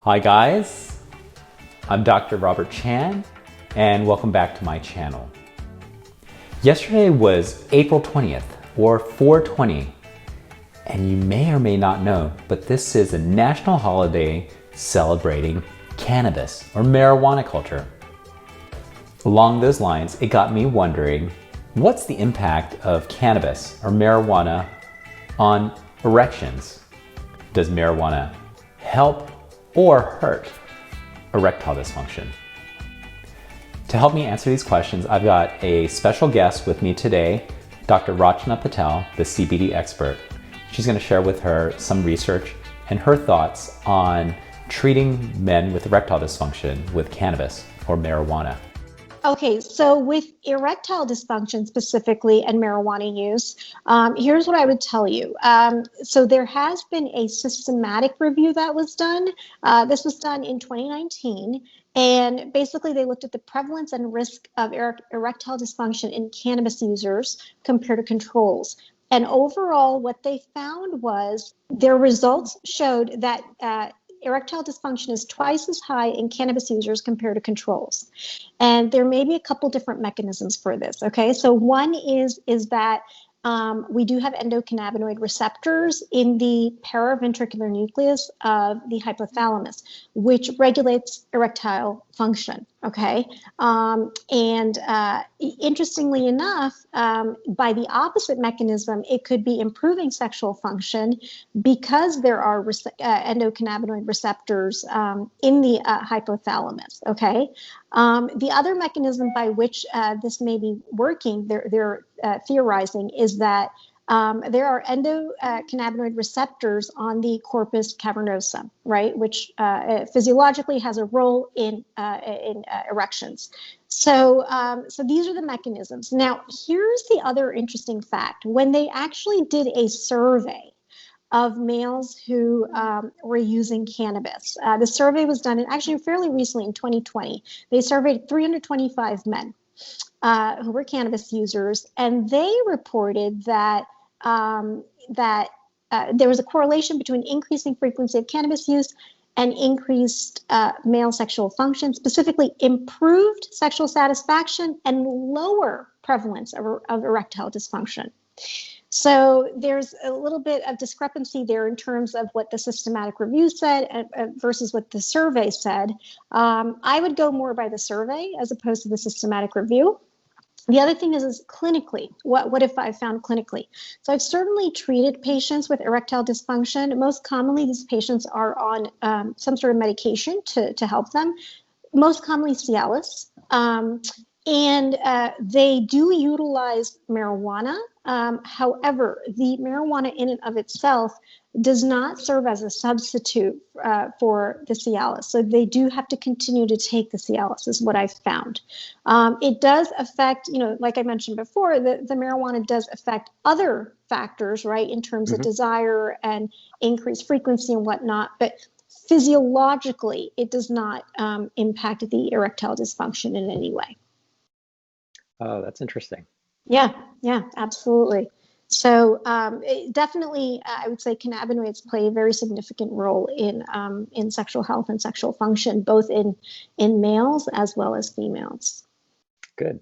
Hi guys, I'm Dr. Robert Chan and welcome back to my channel. Yesterday was April 20th or 420 and you may or may not know, but this is a national holiday celebrating cannabis or marijuana culture. Along those lines, it got me wondering, what's the impact of cannabis or marijuana on erections? Does marijuana help or hurt erectile dysfunction? To help me answer these questions, I've got a special guest with me today, Dr. Rachna Patel, the CBD expert. She's going to share with her some research and her thoughts on treating men with erectile dysfunction with cannabis or marijuana. Okay, so with erectile dysfunction specifically and marijuana use, here's what I would tell you. So there has been a systematic review that was done. This was done in 2019, and basically they looked at the prevalence and risk of erectile dysfunction in cannabis users compared to controls. And overall, what they found was their results showed that erectile dysfunction is twice as high in cannabis users compared to controls. And there may be a couple different mechanisms for this, okay? So one is that we do have endocannabinoid receptors in the paraventricular nucleus of the hypothalamus, which regulates erectile function, okay? Interestingly enough, by the opposite mechanism, it could be improving sexual function because there are endocannabinoid receptors in the hypothalamus, okay? The other mechanism by which this may be working, they're theorizing, is that there are endocannabinoid receptors on the corpus cavernosum, right, which physiologically has a role in erections. So these are the mechanisms. Now, here's the other interesting fact. When they actually did a survey of males who were using cannabis, the survey was done actually fairly recently in 2020. They surveyed 325 men who were cannabis users, and they reported that there was a correlation between increasing frequency of cannabis use and increased male sexual function, specifically improved sexual satisfaction and lower prevalence of erectile dysfunction. So there's a little bit of discrepancy there in terms of what the systematic review said versus what the survey said. I would go more by the survey as opposed to the systematic review. The other thing is clinically, what if I found clinically? So I've certainly treated patients with erectile dysfunction. Most commonly, these patients are on some sort of medication to help them, most commonly Cialis. And they do utilize marijuana. However, the marijuana in and of itself does not serve as a substitute for the Cialis. So they do have to continue to take the Cialis, is what I've found. It does affect, like I mentioned before, the marijuana does affect other factors, right, in terms of desire and increased frequency and whatnot. But physiologically, it does not impact the erectile dysfunction in any way. Oh, that's interesting. Yeah, absolutely. So definitely, I would say cannabinoids play a very significant role in sexual health and sexual function, both in males as well as females. Good.